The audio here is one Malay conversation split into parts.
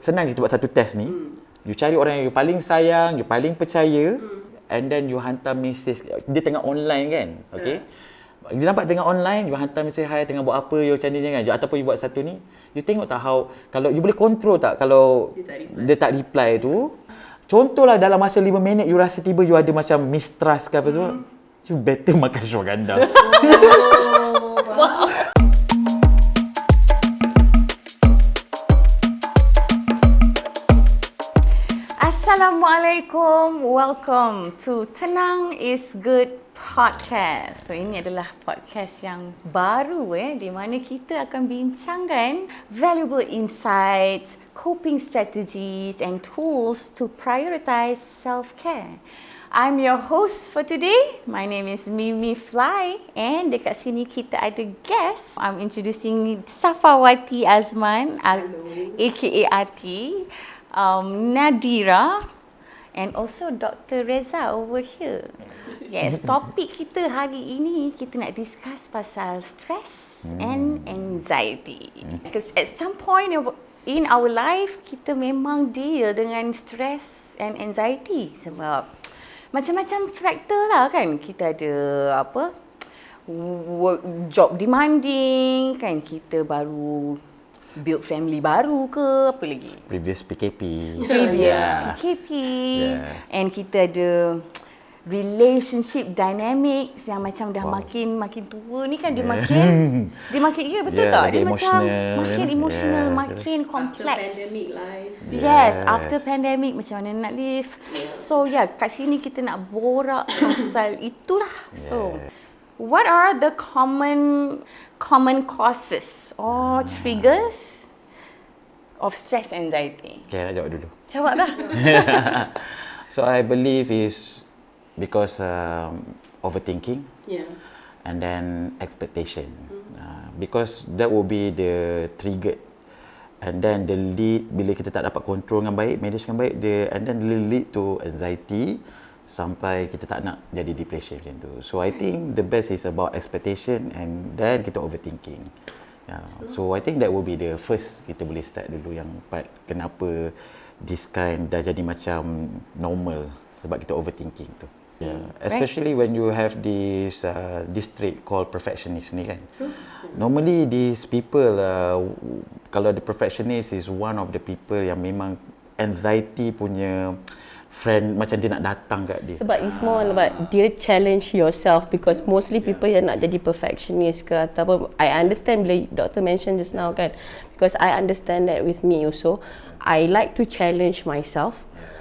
senang kita buat satu test ni. You cari orang yang you paling sayang, you paling percaya, and then you hantar message. Dia tengah online kan, okay? Dia nampak tengah online, you hantar message, hi, tengah buat apa, you macam ni kan. Ataupun you buat satu ni, you tengok tak kalau you boleh control tak kalau dia tak reply tu. Contohlah dalam masa 5 minit you rasa tiba you ada macam mistrust ke apa tu, you better makan ashwagandha. Wow. Assalamualaikum. Welcome to Tenang is Good podcast. So ini adalah podcast yang baru di mana kita akan bincangkan valuable insights, coping strategies and tools to prioritize self-care. I'm your host for today. My name is Mimifly and dekat sini kita ada guest. I'm introducing Safawati Azman, aka Ati, Nadira and also Dr. Redza over here. Yes, topik kita hari ini kita nak discuss pasal stress and anxiety. Because at some point in our life kita memang deal dengan stress and anxiety sebab macam-macam faktor lah kan. Kita ada work, job demanding kan, kita baru build family baru ke apa lagi? Previous PKP. And kita ada relationship dynamics yang macam dah makin tua ni kan, dia makin betul tak? Dia macam makin emotional, makin complex. After pandemic life. Yes, after pandemic macam mana nak live. So kat sini kita nak borak pasal itulah. So what are the common causes or triggers of stress anxiety? Okay, nak jawab dulu. Jawab dah. So I believe is because overthinking, and then expectation. Because that will be the trigger, and then the lead bila kita tak dapat control dengan baik, manage dengan baik, and then lead to anxiety sampai kita tak nak jadi depression macam tu. So I think the best is about expectation and then kita overthinking. So I think that will be the first kita boleh start dulu yang part kenapa this kind dah jadi macam normal sebab kita overthinking tu. Especially when you have this trait called perfectionist ni kan. Normally these people kalau the perfectionist is one of the people yang memang anxiety punya friend, macam dia nak datang kat dia. Sebab it's more about dia challenge yourself, because mostly people yang nak jadi perfectionist ke ataupun, I understand bila doctor mention just now kan, because I understand that with me also. I like to challenge myself.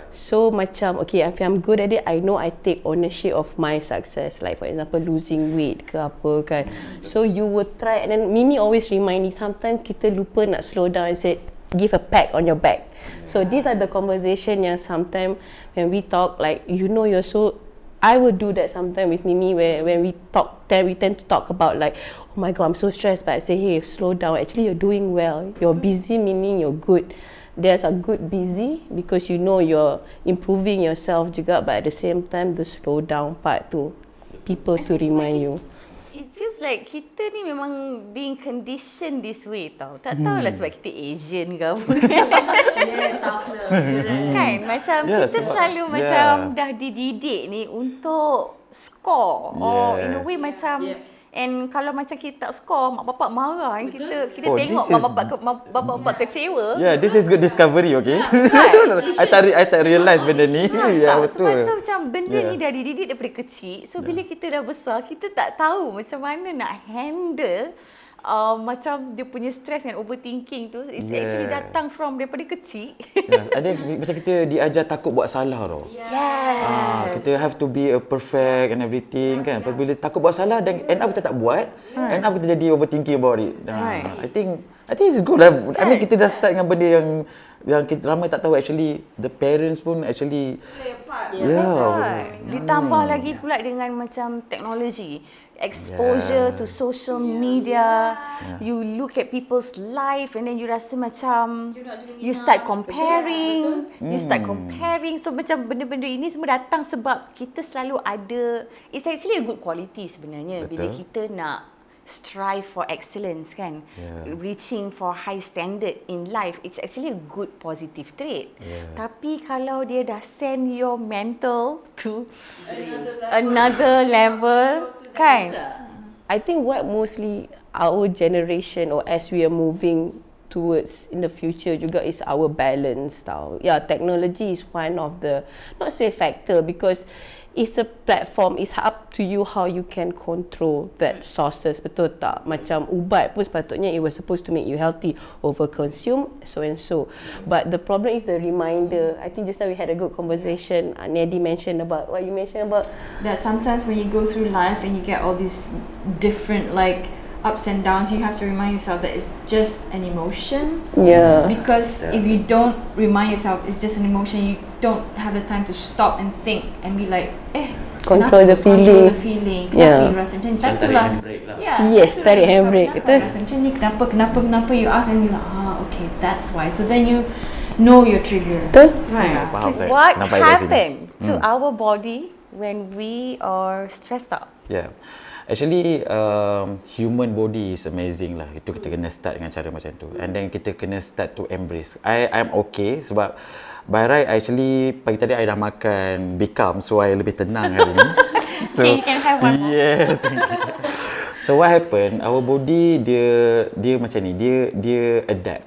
So macam okay, if I'm good at it, I know I take ownership of my success. Like for example losing weight ke apa kan. So you will try, and then Mimi always remind me, sometimes kita lupa nak slow down and say give a pat on your back. So these are the conversation yang sometimes when we talk, like you're so, I will do that sometimes with Mimi where when we talk, we tend to talk about like, oh my god, I'm so stressed, but I say, hey, slow down, actually you're doing well, you're busy meaning you're good. There's a good busy because you're improving yourself juga, but at the same time the slow down part tu, people to remind you. It feels like kita ni memang being conditioned this way tau. Tak tahulah sebab kita Asian ke apa kan. Kan macam kita selalu macam dah dididik ni untuk score, or in a way macam and kalau macam kita tak score, mak bapak marah kan, kita tengok mak bapak kecewa. This is good discovery, okay? I tak realise benda ni. Betul. Sebab macam benda ni dah dididik daripada kecil. So bila kita dah besar, kita tak tahu macam mana nak handle macam dia punya stress and overthinking tu. It's actually datang from daripada kecil. Ada macam kita diajar takut buat salah tau. Kita have to be a perfect and everything kan. Bila takut buat salah dan end up kita tak buat, end up kita jadi overthinking about it. I think it's good lah. I mean kita dah start dengan benda yang kita ramai tak tahu, actually the parents pun actually play a part. Ditambah lagi pula dengan macam teknologi, exposure to social media, you look at people's life and then you rasa macam you start comparing, so macam benda-benda ini semua datang sebab kita selalu ada, it's actually a good quality sebenarnya. Bila kita nak strive for excellence kan, reaching for high standard in life, it's actually a good positive trait. Tapi kalau dia dah send your mental to another level kan. I think what mostly our generation, or as we are moving towards in the future juga, is our balance tau. Yeah, technology is one of the, not say factor, because it's a platform, it's up to you how you can control that sources, betul tak? Macam ubat pun sepatutnya it was supposed to make you healthy, over consume so and so. But the problem is the reminder. I think just now we had a good conversation. Naddi mentioned about what you mentioned about that sometimes when you go through life and you get all these different like ups and downs, you have to remind yourself that it's just an emotion. Because if you don't remind yourself it's just an emotion, you don't have the time to stop and think and be like, control the feeling. Kenapa you rasa macam ni? Itulah. Yes, tarik handbrake. Kenapa rasa macam ni? Kenapa you ask and you're like, okay, that's why. So then you know your trigger. Betul? Right. So what happened to our body when we are stressed out? Actually, human body is amazing lah. Itu kita kena start dengan cara macam tu. And then kita kena start to embrace. I'm okay sebab by right actually pagi tadi I dah makan become, so I lebih tenang hari ni. So, okay, you can have one more. Yeah, thank you. So what happened? Our body dia macam ni. Dia adapt.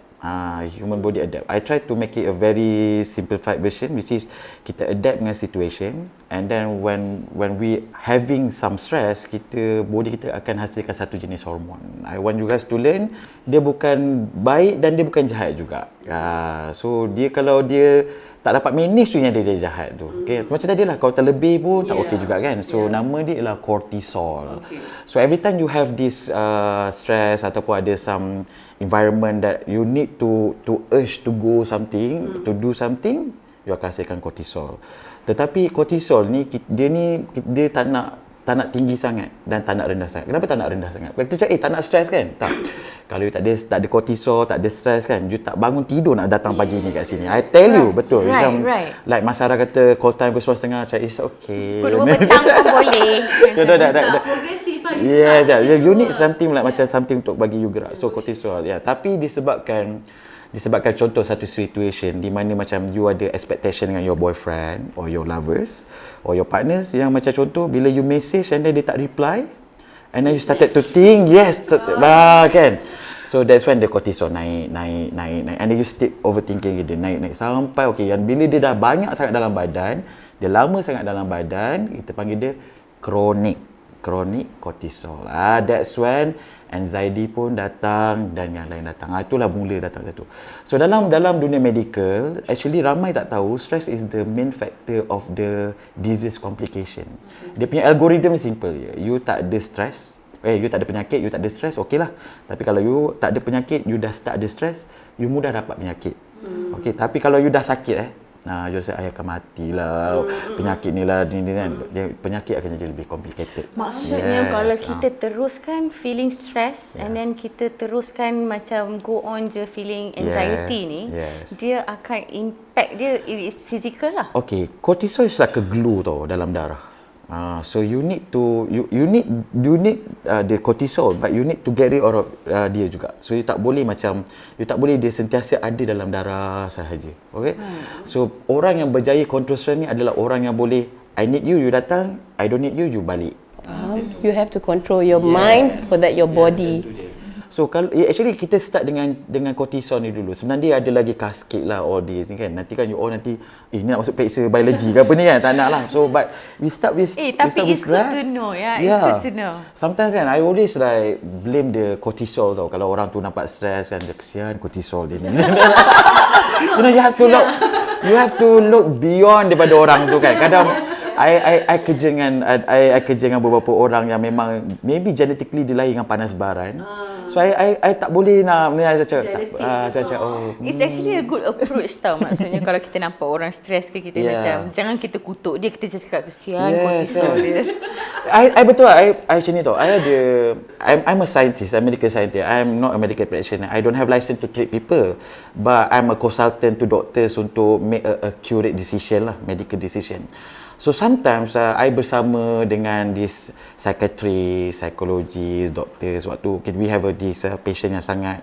Human body adapt. I try to make it a very simplified version, which is kita adapt dengan situation, and then when we having some stress, body kita akan hasilkan satu jenis hormon. I want you guys to learn, dia bukan baik dan dia bukan jahat juga. So dia kalau dia tak dapat manage tu yang dia jahat tu. Okay, macam tadi lah, kalau terlebih pun tak okey juga kan. So nama dia ialah cortisol. So every time you have this stress ataupun ada some environment that you need to urge to go something, to do something, you akan hasilkan cortisol. Tetapi cortisol ni dia tak nak tinggi sangat dan tak nak rendah sangat. Kenapa tak nak rendah sangat? Kita cakap tak nak stress kan? Tak. Kalau you tak ada cortisol, tak ada stress kan, you tak bangun tidur nak datang pagi ni kat sini. I tell you, betul. Macam like Masara kata call time pukul 11.30, cakap it's okay. Pukul 2 petang pun boleh. Progresif lah. You need something like macam something untuk bagi you gerak. So cortisol. Tapi disebabkan contoh satu situation di mana macam you ada expectation dengan your boyfriend or your lovers or your partners, yang macam contoh bila you message and then dia tak reply, and then you started to think, kan. So that's when the cortisol naik, and then you still overthinking dia naik sampai yang bila dia dah banyak sangat dalam badan, dia lama sangat dalam badan, kita panggil dia chronic cortisol. That's when anxiety pun datang dan yang lain datang. Itulah mula datang satu. So dalam dunia medical, actually ramai tak tahu stress is the main factor of the disease complication. Dia punya algorithm simple je. You tak ada stress, you tak ada penyakit, you tak ada stress, okey lah. Tapi kalau you tak ada penyakit, you dah start ada stress, you mudah dapat penyakit. Okey, tapi kalau you dah sakit you rasa I akan matilah, penyakit ni lah, ni kan, penyakit akan jadi lebih complicated. Maksudnya kalau kita teruskan feeling stress and then kita teruskan macam go on je feeling anxiety ni, dia akan impact dia, it is physical lah. Okay, cortisol is like a glue tau dalam darah. So you need the cortisol, but you need to get rid of dia juga. So you tak boleh dia sentiasa ada dalam darah sahaja. Okay? So orang yang berjaya control stress ni adalah orang yang boleh, I need you, you datang, I don't need you, you balik. You have to control your mind for that your body. So kalau actually kita start dengan cortisol ni dulu. Sebenarnya dia ada lagi cascade lah all this ni kan. Nanti kan nanti ni nak masuk periksa biologi ke apa ni kan, tak nak lah. So but we start with tapi it's good to know it's good to know. Sometimes kan I always like blame the cortisol tau. Kalau orang tu nampak stress kan, dia kesian cortisol dia ni. You have to look beyond daripada orang tu kan. Kadang I kerja dengan beberapa orang yang memang maybe genetically dia lahir dengan panas baran. So I tak boleh nak cakap It's actually a good approach tau. Maksudnya kalau kita nampak orang stres ke, kita macam jangan kita kutuk dia, kita just cakap kesian cortisol dia. Betul I macam ni tau. I'm a scientist, I'm a medical scientist. I'm not a medical practitioner. I don't have license to treat people, but I'm a consultant to doctors untuk make a accurate decision lah, medical decision. So sometimes I bersama dengan this psychiatrist, psychologist, doctors, waktu we have this patient yang sangat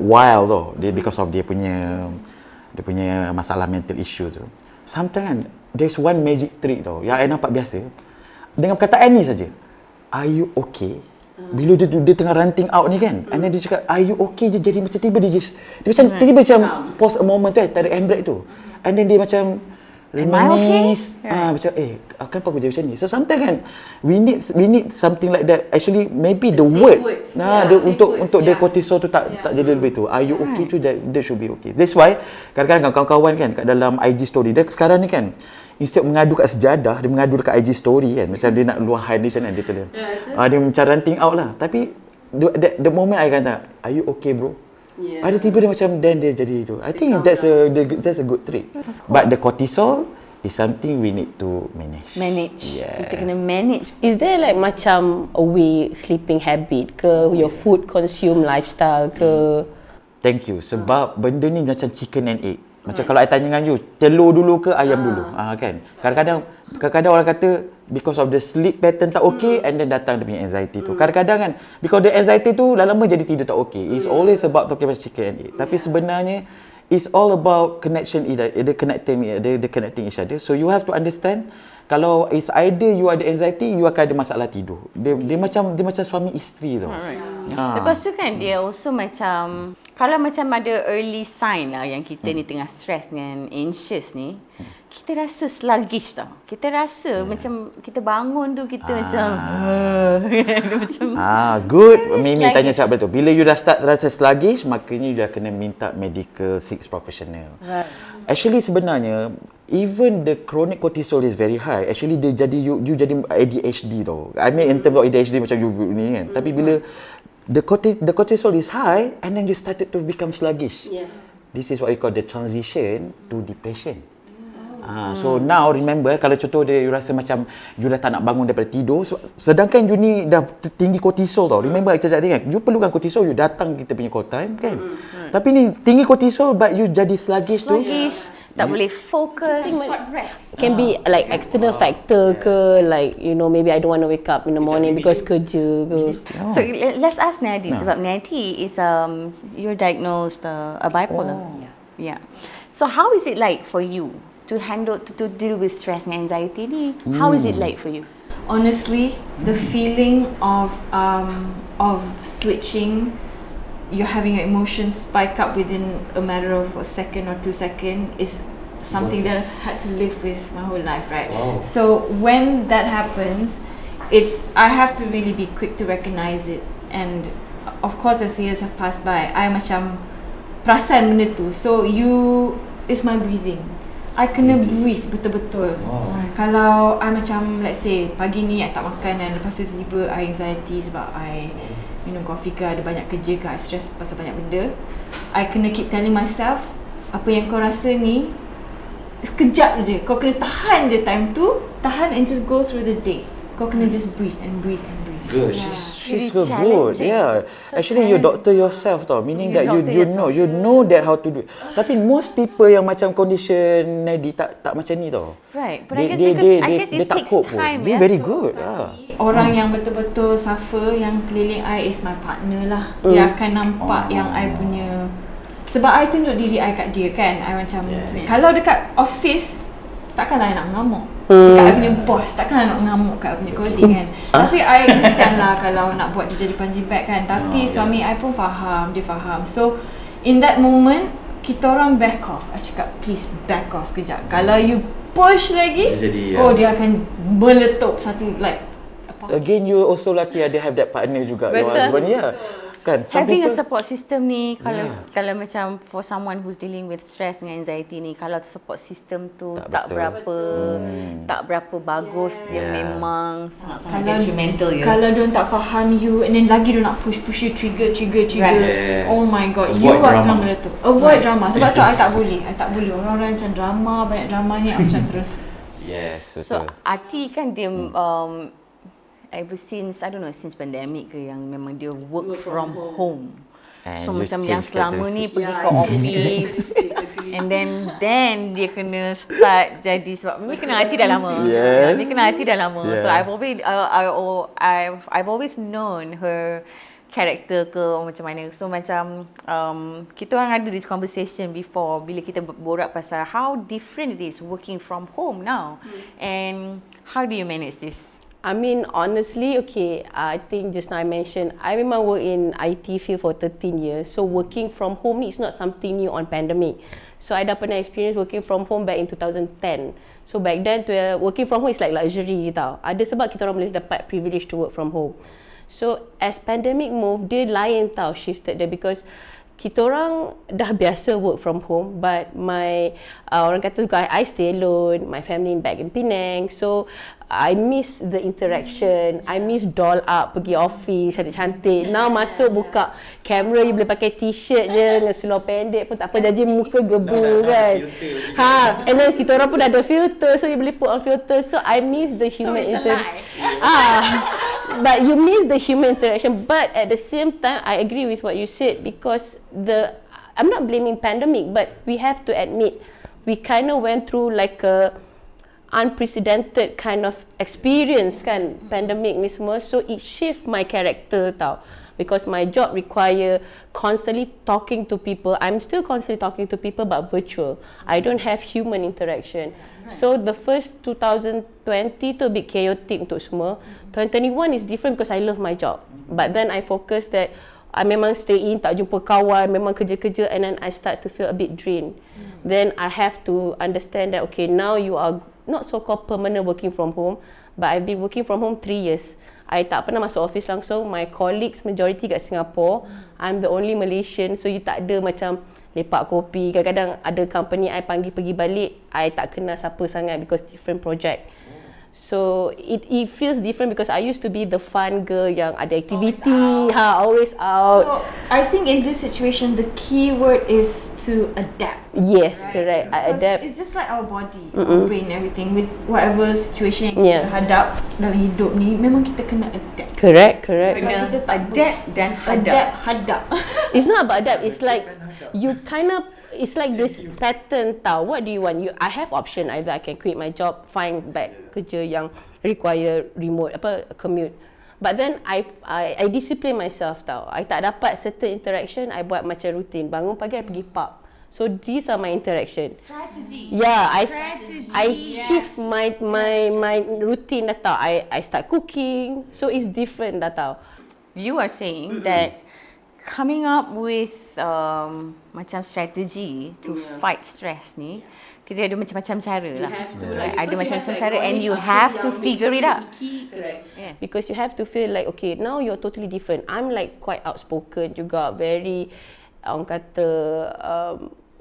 wild tau. Dia because of dia punya masalah mental issue tu. Sometimes kan, there's one magic trick tau yang I nampak biasa. Dengan perkataan ni saja. Are you okay? Bila dia tengah ranting out ni kan, and then dia cakap are you okay je, jadi macam tiba dia tiba macam pause a moment tu, tarik handbrake tu, and then dia macam reminisce, macam kenapa aku jadi macam ni. So sometimes kan we need something like that. Actually maybe the word untuk the cortisol tu tak jadi lebih tu. Are you okay tu, that should be okay. That's why kadang-kadang kawan-kawan kan kat dalam IG story dia sekarang ni kan, instead mengadu kat sejadah, dia mengadu dekat IG story kan. Macam dia nak luahan dia macam mana, dia tulis. Dia macam ranting out lah. Tapi the moment I kata, are you okay bro? Ada tiba dia macam, then dia jadi tu. I think that's a good trick. But the cortisol is something we need to manage. Yes. Kita kena manage. Is there like macam a way sleeping habit ke, your food consume lifestyle ke? Thank you. Sebab benda ni macam chicken and egg. Macam kalau I tanya dengan you, telur dulu ke ayam dulu? Kan? Kadang-kadang orang kata because of the sleep pattern tak okay, and then datang dia punya anxiety tu. Kadang-kadang kan, because the anxiety tu lama-lama jadi tidur tak okay. It's always about talking about chicken and egg. Tapi sebenarnya it's all about connection, the connecting each other. So you have to understand, kalau it's either you ada anxiety, you akan ada masalah tidur. Dia macam suami isteri tau. Lepas tu kan dia also macam, kalau macam ada early sign lah yang kita ni tengah stress dengan anxious ni, kita rasa sluggish tau. Kita rasa macam kita bangun tu kita macam good. Mimi tanya siapa tu. Bila you dah start rasa sluggish, makanya you dah kena minta medical seeks professional. Right. Actually sebenarnya even the chronic cortisol is very high. Actually dia jadi you jadi ADHD tau. I mean in terms of ADHD macam you ni kan. Tapi bila the cortisol is high and then you started to become sluggish. This is what you call the transition to depression. So now remember, kalau contoh dia you rasa macam you dah tak nak bangun daripada tidur, sedangkan you ni dah tinggi cortisol tau. Remember I cakap tadi kan, you perlukan cortisol, you datang kita punya call time kan. Tapi ni tinggi cortisol but you jadi sluggish tu. Tak boleh fokus. Can be like external factor ke, like you know, maybe I don't want to wake up in the morning because kerja ke. So let's ask Naddi, sebab Naddi is you're diagnosed a bipolar. Yeah. So how is it like for you to deal with stress and anxiety ni? How is it like for you? Honestly, the feeling of switching, you're having your emotions spike up within a matter of a second or 2 seconds is something that I've had to live with my whole life, right? So when that happens, I have to really be quick to recognize it, and of course as years have passed by, I macam perasan benda tu. So it's my breathing. I kena breathe betul-betul. Kalau I macam, let's say pagi ni I tak makan dan lepas tu tiba-tiba I anxiety sebab I minum kopi ke, ada banyak kerja ke, I stress pasal banyak benda, I kena keep telling myself, apa yang kau rasa ni sekejap je, kau kena tahan je time tu, tahan and just go through the day. Kau kena just breathe and breathe and breathe. Good. She's so good. Yeah. Actually you doctor yourself tau, meaning that you know that how to do it. Tapi most people yang macam condition Naddi tak macam ni tau. Right. But I guess it takes time. Be very good. Orang yang betul-betul suffer yang keliling I is my partner lah. Dia akan nampak yang I punya, sebab I tunjuk diri I kat dia kan. I macam kalau dekat office takkanlah I nak mengamuk. Dekat I punya boss, takkan nak mengamuk kat I punya colleague kan. Tapi I kesian lah kalau nak buat dia jadi punching bag kan. Tapi suami I pun faham, dia faham. So in that moment, kita orang back off. I cakap please back off kejap. Kalau you push lagi, dia akan meletup satu like. Again you also lucky ada have that partner juga. Betul. Sebenarnya kan, having a support system ni, kalau macam for someone who's dealing with stress and anxiety ni, kalau support system tu tak berapa bagus, dia memang sangat detrimental ya. Kalau dia tak faham you and then lagi dia nak push you trigger. Oh my god, avoid you drama. akan meletup. Avoid drama. Sebab tu I tak boleh. Orang-orang macam drama, banyak drama ni macam terus. Yes, betul. So Ati kan dia ever since, I don't know, since pandemic ke, yang memang dia work from home. And So you macam change yang selama ni pergi Yeah, ke office and then dia kena start jadi, sebab Mimi kenal Hati dah lama. Yes. Mimi kenal Hati dah lama. So Yeah. I've always known her character ke macam mana. So macam kita orang ada this conversation before bila kita borak pasal how different it is working from home now. And how do you manage this? I mean, honestly, okay, I think just now I mentioned, I memang work in IT field for 13 years. So working from home ni is not something new on pandemic. So I dah pernah experience working from home back in 2010. So back then, working from home is like luxury tau. Ada sebab kita orang boleh dapat privilege to work from home. So as pandemic move, dia lain tau, shifted dia, because kita orang dah biasa work from home, but my orang kata I stay alone, my family back in Penang, so I miss the interaction. I miss doll up, pergi office cantik-cantik. Now masuk buka kamera, you boleh pakai t-shirt je dengan seluar pendek pun tak apa, janji muka gebu kan. And then kita orang pun ada filter, so you boleh put on filter. So I miss the human interaction. But you miss the human interaction. But at the same time, I agree with what you said, because I'm not blaming pandemic, but we have to admit we kind of went through like a unprecedented kind of experience kan, pandemic ni semua. So it shift my character tau, because my job require constantly talking to people. I'm still constantly talking to people, but virtual. I don't have human interaction. So the first 2020 tu a bit chaotic untuk semua. 2021 is different because I love my job. But then I focus that I memang stay in, tak jumpa kawan, memang kerja-kerja, and then I start to feel a bit drained. Then I have to understand that, okay, now you are not so-called permanent working from home, but I've been working from home 3 years. I tak pernah masuk office langsung. My colleagues majority kat Singapore. I'm the only Malaysian, so you tak ada macam lepak kopi. Kadang-kadang ada company I panggil pergi balik, I tak kenal siapa sangat because different project. So it feels different because I used to be the fun girl yang ada activity, always out. So I think in this situation the key word is to adapt. Yes, right? Correct. I adapt. It's just like our body, our brain, everything, with whatever situation yang kita hadap dalam hidup ni, memang kita kena adapt. Correct. Kena adapt dan hadap. It's not about adapt. It's like you kind of, it's like this pattern tau. What do you want? I have option, either I can quit my job, find back kerja yang require remote commute. But then I discipline myself tau. I tak dapat certain interaction, I buat macam rutin. Bangun pagi I pergi pub. So these are my interaction. Strategy. Yeah, I shift my routine dah tau. I start cooking. So it's different dah tau. You are saying that coming up with macam strategy to fight stress ni, kita ada macam-macam cara lah. Ada macam-macam cara, and you have to figure it out. Yes. Because you have to feel like, okay, now you're totally different. I'm like quite outspoken juga, very orang kata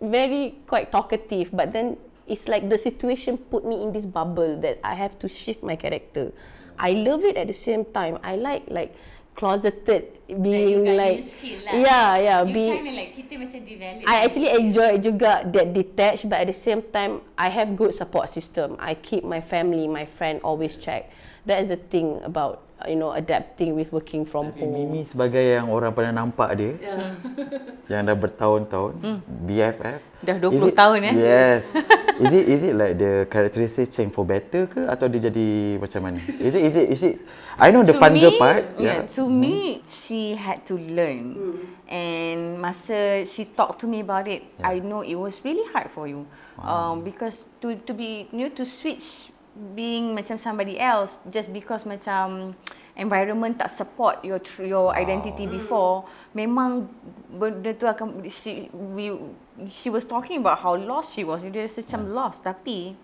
very quite talkative, but then it's like the situation put me in this bubble that I have to shift my character. I love it at the same time. I like closeted being like kita macam develop. I actually enjoy juga that detached, but at the same time I have good support system. I keep my family, my friend always check. That is the thing about adapting with working from home. Mimi sebagai yang orang pernah nampak dia, yang dah bertahun-tahun, BFF. Dah 20 tahun Yes. Is it like the characteristic change for better ke, atau dia jadi macam mana? Is it I know the fun girl part. To me, she had to learn. And masa she talked to me about it, I know it was really hard for you. Because to be to switch being macam somebody else just because macam environment tak support your identity before, memang benda tu akan she was talking about how lost she was. Dia rasa macam lost, tapi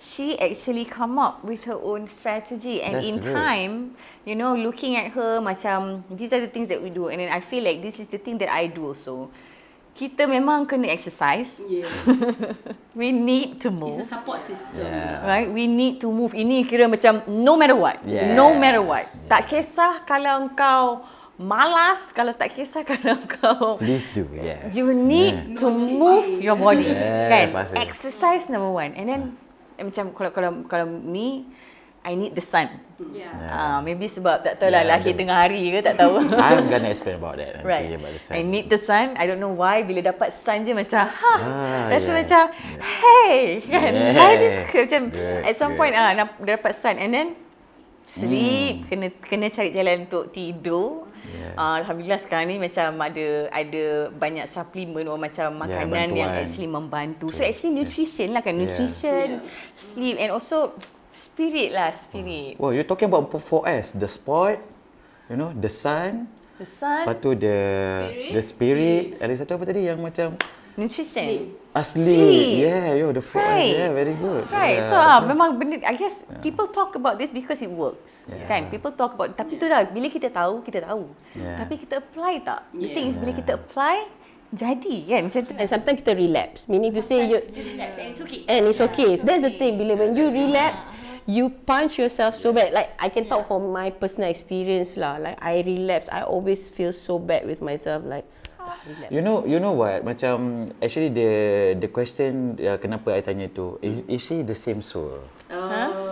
she actually come up with her own strategy, and in time, looking at her macam these are the things that we do, and then I feel like this is the thing that I do also. Kita memang kena exercise. We need to move. It's a support system. Right? We need to move. Ini kira macam no matter what. No matter what. Tak kisah kalau kau malas, kalau tak kisah kalau kau, please do. Yes. You need to move your body. Kan? Pasti. Exercise number one. And then macam kalau me, I need the sun. Maybe sebab tak tahu lah laki tengah hari ke tak tahu. I'm gonna explain about that. Right. About the sun. I need the sun. I don't know why. Bila dapat sun je macam, rasa macam, hey, kan? Life is macam, at some point, dapat sun and then sleep. Kena cari jalan untuk tidur. Alhamdulillah sekarang ni macam ada banyak suplemen or macam makanan yang actually membantu. So actually nutrition lah kan, nutrition, sleep and also spirit. Well, you're talking about 4S, the sport, the sun, lepas tu the spirit, ada satu apa tadi yang macam nutrition. Sleep. The 4S. Right. Yeah, very good. Right. So memang benda, I guess people talk about this because it works. Kan? People talk about, tapi tu lah, bila kita tahu. Tapi kita apply tak? The thing is bila kita apply, jadi kan macam tu. And sometimes kita relapse. Meaning to say you relapse and it's okay. And it's okay. That's the thing. Bila when you relapse, you punch yourself so bad. Like I can talk from my personal experience lah. Like I relapse, I always feel so bad with myself. Like You know what? Macam actually the question kenapa I tanya tu is she the same soul?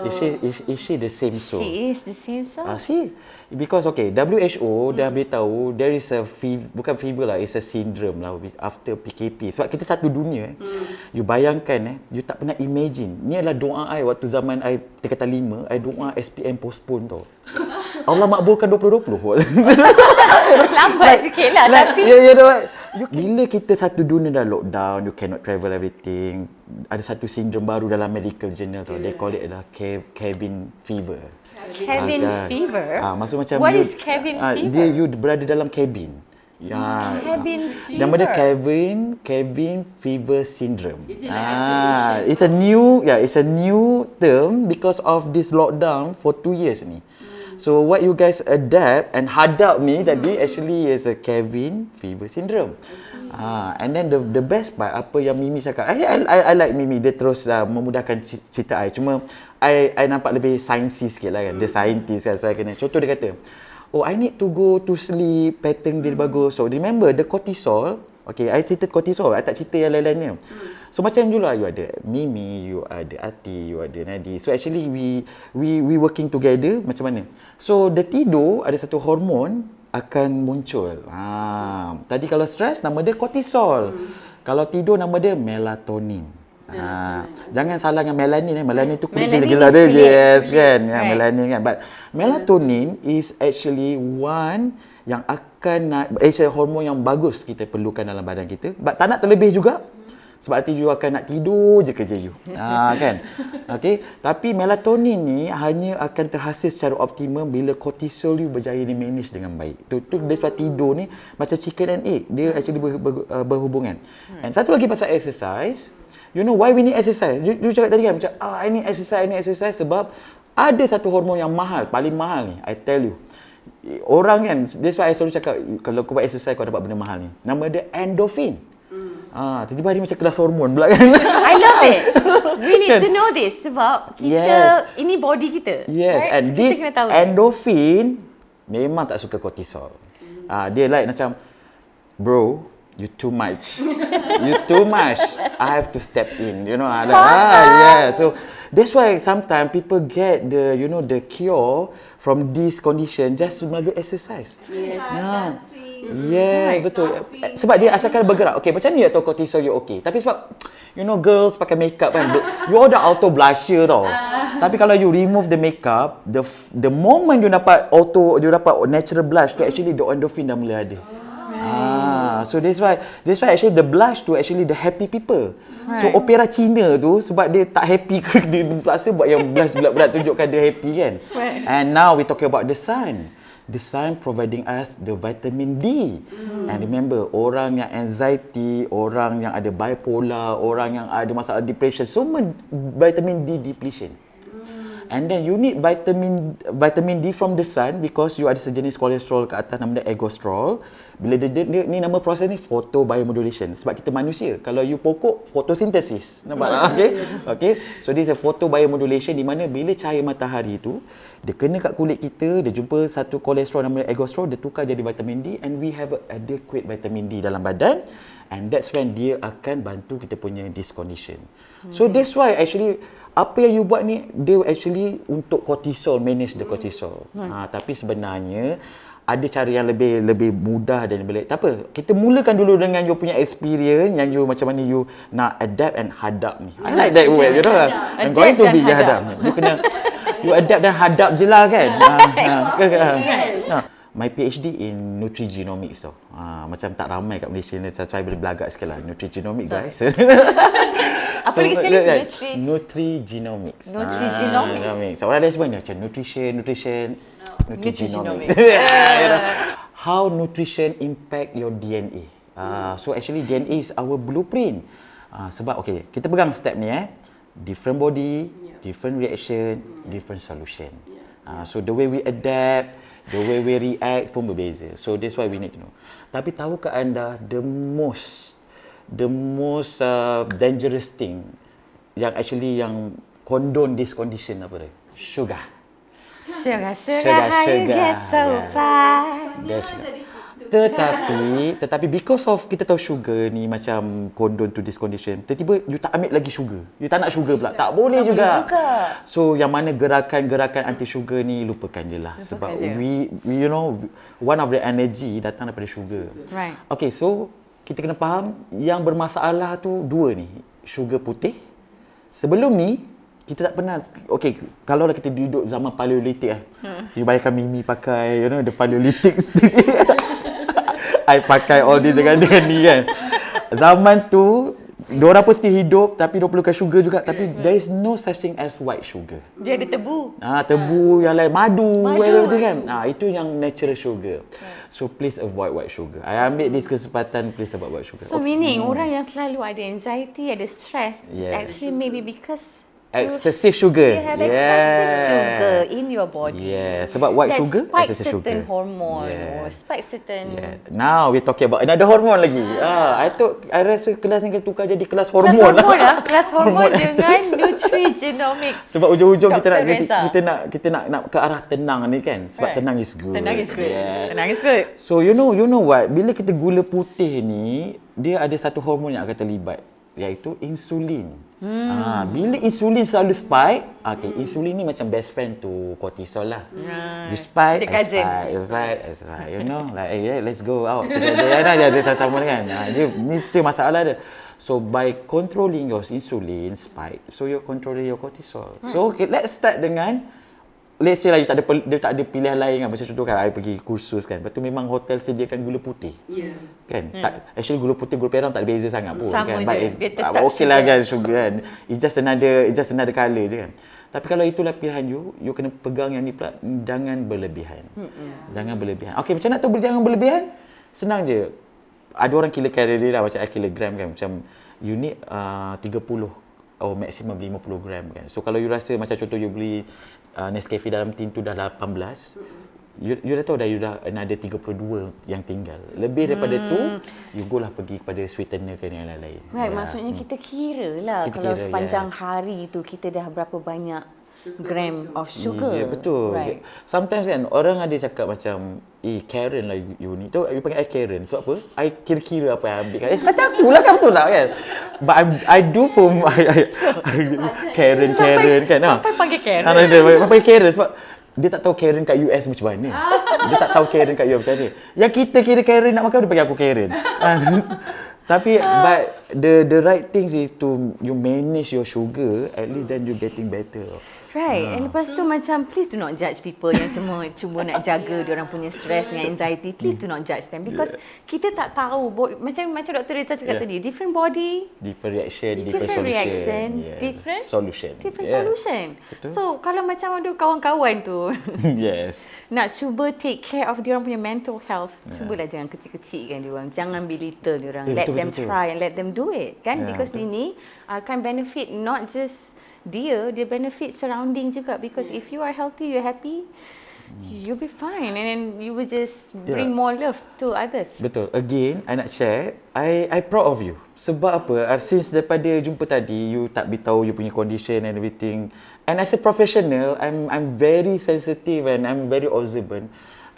Is she the same soul? She is the same soul. See, because WHO dah beritahu there is a bukan fever lah, it's a syndrome lah after PKP. Sebab kita satu dunia. You bayangkan you tak pernah imagine. Ni adalah doa I waktu zaman I tingkatan 5, I doa SPM postpone tau. Allah makbulkan 2020. Lambat sikit lah tapi. You know what? Bila kita satu dunia dah lockdown, you cannot travel everything. Ada satu sindrom baru dalam medical journal tau. They call it adalah cabin fever. Cabin fever? Maksud macam What is cabin fever? You berada dalam cabin. Cabin fever. Nama dia cabin fever syndrome. Is it like it's a new term because of this lockdown for 2 years ni. So what you guys adapt and hadap ni tadi actually is a cabin fever syndrome. And then the best part apa yang Mimi cakap. I like Mimi, dia terus memudahkan cerita I. Cuma I nampak lebih sciencey sikit lah kan. Dia scientist kan, so I kena. Contoh dia kata, I need to go to sleep, pattern dia bagus. So remember the cortisol. I cerita cortisol, I tak cerita yang lain-lainnya. So macam you lah, you ada Mimi, you ada Ati, you ada Naddi. So actually we working together macam mana. So the tidur ada satu hormon akan muncul. Tadi kalau stres nama dia cortisol. Kalau tidur nama dia melatonin. Jangan salah dengan melanin. Melanin tu kulit dia gila dia. Yes kan. Melanin kan. But melatonin is actually one yang akan hormon yang bagus kita perlukan dalam badan kita. But tak nak terlebih juga. Sebab nanti you akan nak tidur je kerja you. Kan? Tapi melatonin ni hanya akan terhasil secara optimum bila kortisol you berjaya di-manage dengan baik. Tu dia sebab tidur ni macam chicken and egg. Dia actually berhubungan. And satu lagi pasal exercise. You know why we need exercise? You cakap tadi kan macam I need exercise sebab ada satu hormon yang mahal, paling mahal ni. I tell you. Orang kan, that's why I selalu cakap kalau kau buat exercise kau dapat benda mahal ni. Nama dia endorphin. Tiba-tiba dia macam kelas hormon pula kan. I love it. We need to know this sebab kita, ini body kita. Yes, right? And so this endorphin memang tak suka kortisol. Dia like macam, bro, you too much. You too much. I have to step in. You know, So that's why sometimes people get the cure from this condition just melalui exercise. Yes, betul. Sebab dia asalkan bergerak. Macam ni you tahu kortisol you tapi sebab girls pakai makeup kan, you dah auto blusher tau. Tapi kalau you remove the makeup, the moment you dapat natural blush tu actually the endorphin dah mula ada. So that's why actually the blush tu actually the happy people. Right. So opera Cina tu sebab dia tak happy ke dia terpaksa buat yang blush berat-berat tunjukkan dia happy kan. Right. And now we talking about the sun. The sun providing us the vitamin D. And remember, orang yang anxiety, orang yang ada bipolar, orang yang ada masalah depression, semua vitamin D depletion. And then you need vitamin D from the sun because you ada sejenis kolesterol ke atas nama dia ergosterol. Bila dia ni nama proses ni photobiomodulation. Sebab kita manusia, kalau you pokok, fotosintesis. Nampak tak? Okay. So this is a photobiomodulation di mana bila cahaya matahari tu dia kena kat kulit kita, dia jumpa satu kolesterol namanya ergosterol, dia tukar jadi vitamin D, and we have a adequate vitamin D dalam badan, and that's when dia akan bantu kita punya this condition. So that's why actually apa yang you buat ni, dia actually untuk cortisol, manage the cortisol. Tapi sebenarnya ada cara yang lebih mudah dan lebih. Tak apa, kita mulakan dulu dengan you punya experience yang you macam mana you nak adapt and hadap ni. I like that word, you know. I'm going to be hadap ni. You kena you adapt dan hadap je lah kan. My PhD in nutrigenomics tau. Macam tak ramai kat Malaysia ni, saya boleh belagak sikit lah. Nutrigenomics guys. Apa lagi sekali? Nutrigenomics. Nutrigenomics. Orang lain sebut ni macam nutrigenomics. How nutrition impact your DNA. So actually DNA is our blueprint. Sebab okay, kita pegang step ni different body, different reaction, different solution. So the way we adapt, the way we react pun berbeza. So that's why we need to know. Tapi tahukah anda the most dangerous thing yang actually yang condone this condition apa dia? Sugar. Sugar, how you get so fly. Tetapi because of kita tahu sugar ni macam condone to this condition, tiba-tiba you tak ambil lagi sugar. You tak nak sugar pula. Tak boleh juga. So yang mana gerakan anti sugar ni lupakan je lah. Sebab we you know one of the energy datang daripada sugar. Right. Okay, so kita kena faham yang bermasalah tu dua ni. Sugar putih. Sebelum ni kita tak pernah, okay, kalau kita duduk zaman paleolitik you bayangkan Mimi pakai, you know, the paleolitic I pakai all this dengan ni kan. Zaman tu, diorang pun still hidup tapi diorang perlukan sugar juga. Tapi there is no such thing as white sugar. Dia ada tebu. Tebu yang lain, madu. Kan. Itu yang natural sugar. So please avoid white sugar. I ambil this kesempatan, please avoid white sugar. So meaning, orang yang selalu ada anxiety, ada stress, it's actually maybe because excessive sugar. You have excessive sugar in your body. Sebab white sugar, Spike excessive certain sugar. hormone or spike certain. Now we're talking about another hormone lagi. I rasa kelas ni tukar jadi kelas hormon lah. Kelas hormon dengan nutrigenomics. Sebab ujung-ujung kita nak ke arah tenang ni kan. Sebab tenang is good. Tenang is good. Tenang is good. So you know what? Bila kita gula putih ni, dia ada satu hormon yang akan terlibat, iaitu insulin. Bila insulin selalu spike, insulin ni macam best friend to cortisol lah. You spike, I spike. You know, like let's go out together. Dia sama kan. Ni masalah dia. So by controlling your insulin spike, so you're controlling your cortisol. So let's start dengan, let's say lah dia tak ada pilihan lain kan. Macam contoh kan, I pergi kursus kan. Lepas tu memang hotel sediakan gula putih. Kan? Actually gula putih, gula merah tak ada beza sangat pun. Sama kan? je. Dia tetap okay lah kan, sugar kan. It's just another colour je kan. Tapi kalau itulah pilihan you kena pegang yang ni pula. Jangan berlebihan. Jangan berlebihan. Okay, macam nak tahu jangan berlebihan? Senang je. Ada orang kira kalori lah, macam kilogram kan. Macam you need 30 or maksimum 50 gram kan. So kalau you rasa macam contoh you beli Nescafe dalam tin tu dah 18, you dah tahu dah you dah ada 32 yang tinggal. Lebih daripada tu, you go lah pergi kepada sweetener ke yang lain-lain. Right, maksudnya kita kira lah kalau sepanjang hari tu kita dah berapa banyak gram of sugar. Ya, betul. Right. Sometimes kan orang ada cakap macam, Karen lah you ni. Tu you panggil I Karen. Sebab apa? I kira-kira apa yang ambil kan. Kata aku lah kan, betul tak kan? But I do for Karen kan. Sampai panggil Karen. Panggil Karen sebab dia tak tahu Karen kat US macam mana. Dia tak tahu Karen kat US macam mana. Yang kita kira Karen nak makan, dia panggil aku Karen. Tapi but the right thing is to you manage your sugar, at least then you getting better. Right. And lepas tu macam please do not judge people yang cuma nak jaga diorang punya stress dengan anxiety. Please do not judge them because kita tak tahu macam Dr. Redza cakap tadi, different body, different reaction, different solution. Different solution. Betul. So kalau macam ada kawan-kawan tu nak cuba take care of diorang punya mental health, cubalah jangan kecil-kecilkan diorang. Jangan belittle diorang. Let them try and let them do it kan, because ini akan benefit not just dia benefit surrounding juga, because if you are healthy, you're happy, you'll be fine, and then you will just bring more love to others. Betul. Again, I nak share, I proud of you. Sebab apa? Since daripada jumpa tadi, you tak beritahu you punya condition and everything. And as a professional, I'm very sensitive and I'm very observant.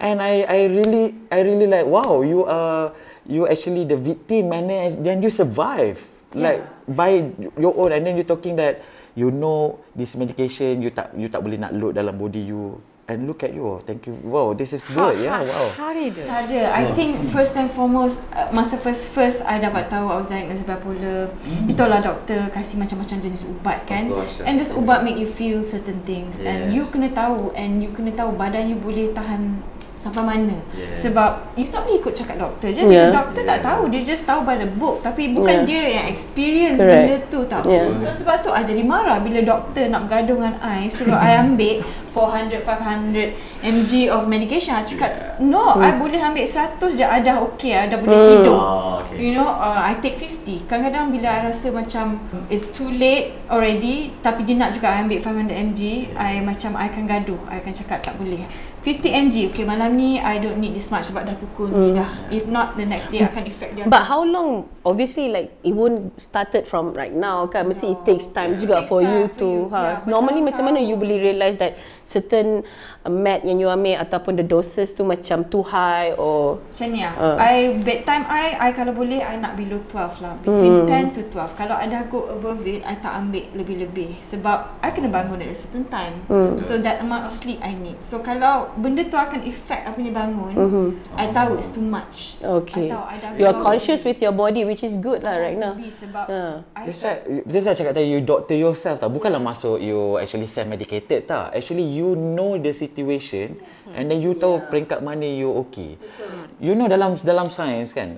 And I really like, wow, you actually the victim, and then you survive. Like by your own, and then you talking that you know this medication you tak boleh nak load dalam body you, and look at you, thank you, wow, this is good. Wow. How do you do? I think first and foremost, masa first I dapat tahu I was diagnosed bipolar. Itulah doktor kasih macam-macam jenis ubat kan, and this ubat make you feel certain things, and you kena tahu badan you boleh tahan sampai mana. Sebab you tak boleh ikut cakap doktor je. Doktor tak tahu, dia just tahu by the book, tapi bukan dia yang experience benda tu tau. So sebab tu I jadi marah bila doktor nak bergaduh dengan I, suruh I ambil 400-500 mg of medication. I cakap no, I boleh ambil 100 je, I dah okay, I dah boleh tidur. You know, I take 50. Kadang-kadang bila I rasa macam it's too late already, tapi dia nak juga I ambil 500 mg, I akan gaduh. I akan cakap tak boleh. 50 mg, okay, malam ni I don't need this much sebab dah pukul ni dah. If not, the next day akan affect dia. But how long? Obviously, like it won't started from right now kan. Mesti it takes time juga for you to. Normally macam mana you boleh realise that certain med yang you ambil ataupun the doses tu macam too high or macam ni bedtime I kalau boleh I nak below 12 lah, between 10 to 12. Kalau I dah go above it, I tak ambil lebih-lebih sebab I kena bangun at a certain time. So that amount of sleep I need. So kalau benda tu akan affect I punya bangun, I tahu it's too much. Okay. I tahu I dah you are conscious with your body, which is good lah right now. Sebab That's why I cakap tadi, you doctor yourself tau. Bukanlah masuk you actually self-medicated tak. Actually you know the situation, and then you tahu peringkat mana you okay. You know dalam sains kan,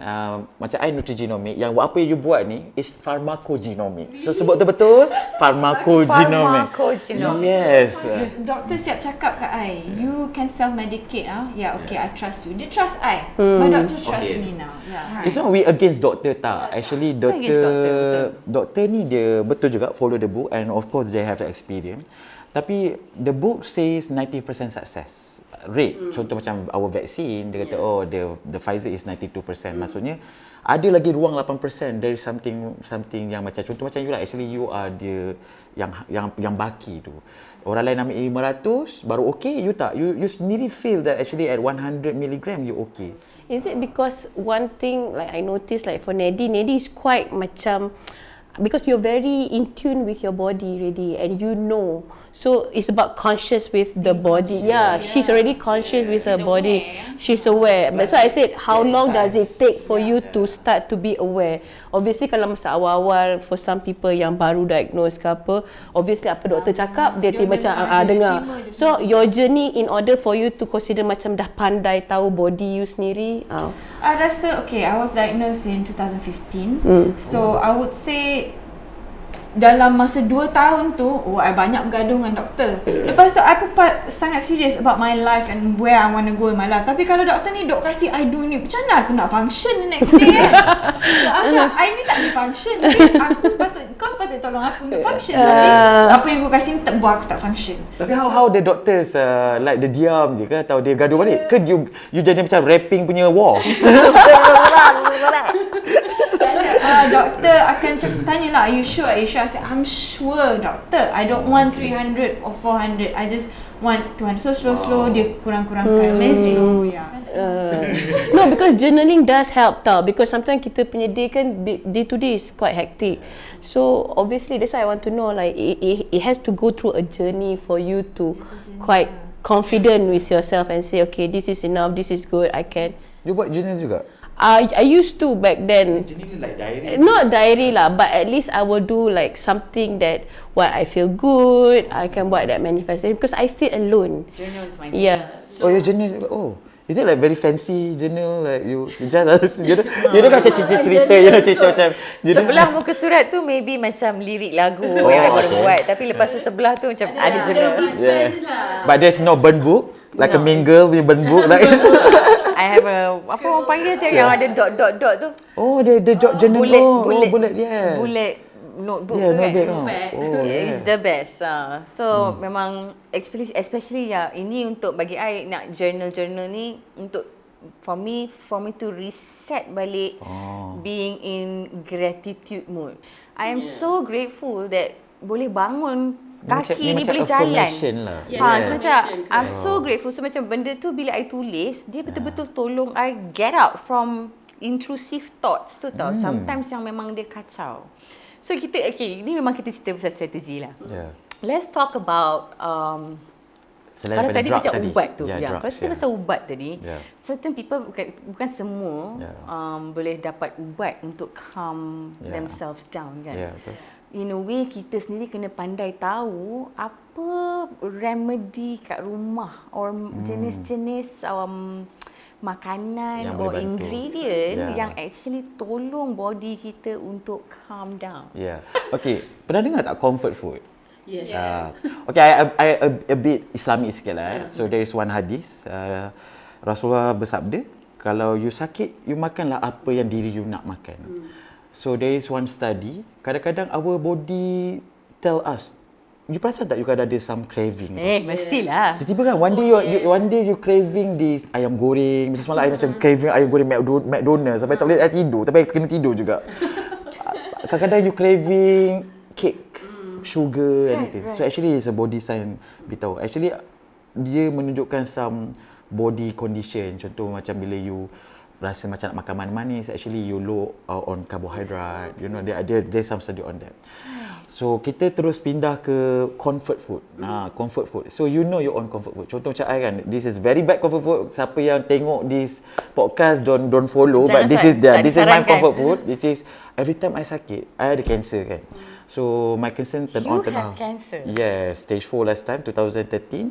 macam I nutrigenomic, yang apa you buat ni is pharmacogenomic. So sebut betul pharmacogenomic. Yes. Doktor siap cakap kat I, you can self-medicate okay, I trust you. Dia trust I. My doctor trust me now. It's not we against doctor tak. Actually doctor ni dia betul juga follow the book, and of course they have the experience. Tapi the book says 90% success rate. Contoh macam our vaccine, dia kata the Pfizer is 92%. Maksudnya ada lagi ruang 8%. There is something yang macam contoh macam you lah. Actually you are the yang baki tu. Orang lain ambil 500 baru okay, you tak. You sendiri feel that actually at 100 milligram you okay. Is it because one thing like I noticed like for Naddi is quite macam, because you're very in tune with your body already, and you know. So it's about conscious with the body. She's already conscious with her body. She's aware. That's why I said, how long does it take for you to start to be aware? Obviously kalau masa awal-awal, for some people yang baru diagnose ke apa, obviously apa doktor cakap, dia macam dengar. So your journey in order for you to consider macam dah pandai tahu body you sendiri. I rasa okay, I was diagnosed in 2015. So I would say dalam masa 2 tahun tu, I banyak bergaduh dengan doktor. Lepas tu, I pun sangat serious about my life and where I want to go in my life. Tapi kalau doktor ni, dok kasih I do ni, macam mana aku nak function the next day kan? So, macam, I ni tak boleh function. Tapi kau sepatutnya tolong aku untuk function. Tapi apa yang kau kasih ni tak buat aku tak function. Tapi how the doctors like dia diam je ke, atau dia gaduh balik? Ke you jadi macam rapping punya war? Doktor akan tanya lah, are you sure? I said, I'm sure doctor, I don't want 300 or 400, I just want 200. So slow dia kurang-kurangkan. Very slow. No, because journaling does help tau, because sometimes kita punya day kan, day to day is quite hectic. So obviously that's why I want to know, like it has to go through a journey for you to quite confident with yourself and say, okay, this is enough, this is good, I can. You buat journal juga? I used to back then. Like diary? Not diary lah, but at least I will do like something that what I feel good, I can buat that manifestation because I stay alone. Journal is my So, your journal. Is it like very fancy journal, like you just you know macam cerita cerita macam sebelah muka surat tu maybe macam lirik lagu yang I baru buat, tapi lepas tu sebelah tu macam ada journal. But there's no burn book like a mean girl with burn book like. I have a apa orang panggil tu yang ada dot tu. Oh, the dot journal. Bullet, yeah. Bullet notebook Yeah, tu kan. notebook. Oh, It's the best. So memang especially ini untuk bagi I nak journal ni untuk for me to reset balik being in gratitude mode. I am so grateful that boleh bangun kaki ni boleh jalan. Lah. So macam I'm so grateful. So macam benda tu bila I tulis, dia betul-betul tolong I get out from intrusive thoughts tu tau. Sometimes yang memang dia kacau. So ini memang kita cerita pasal strategi lah. Let's talk about kalau tadi macam ubat tu. Kalau kita pasal ubat tadi, certain people bukan semua boleh dapat ubat untuk calm themselves down kan. In a way kita sendiri kena pandai tahu apa remedy kat rumah or jenis-jenis makanan or ingredient yang actually tolong body kita untuk calm down. Okay, pernah dengar tak comfort food? Yes. Okay, I a bit Islamic sikit lah. So there is one hadis, Rasulullah bersabda, kalau you sakit, you makanlah apa yang diri you nak makan. So there is one study, kadang-kadang our body tell us, you perasan tak you kadang ada some craving? Mestilah. Tiba-tiba kan one day you craving this ayam goreng. Macam semalam I macam craving ayam goreng McDonald's sampai tak boleh tidur, tapi kena tidur juga. Kadang-kadang you craving cake, sugar anything. So actually it's a body sign beritahu. Actually dia menunjukkan some body condition. Contoh macam bila you rasa macam nak makan manis, actually you low on carbohydrate. You know, there's some study on that. So kita terus pindah ke comfort food. Comfort food. So you know your own comfort food. Contoh macam I kan, this is very bad comfort food. Siapa yang tengok this podcast don't follow. But this is my comfort food. Which is every time I sakit, I ada cancer kan. So my cancer turn on. You have cancer? Yes, stage 4 last time, 2013.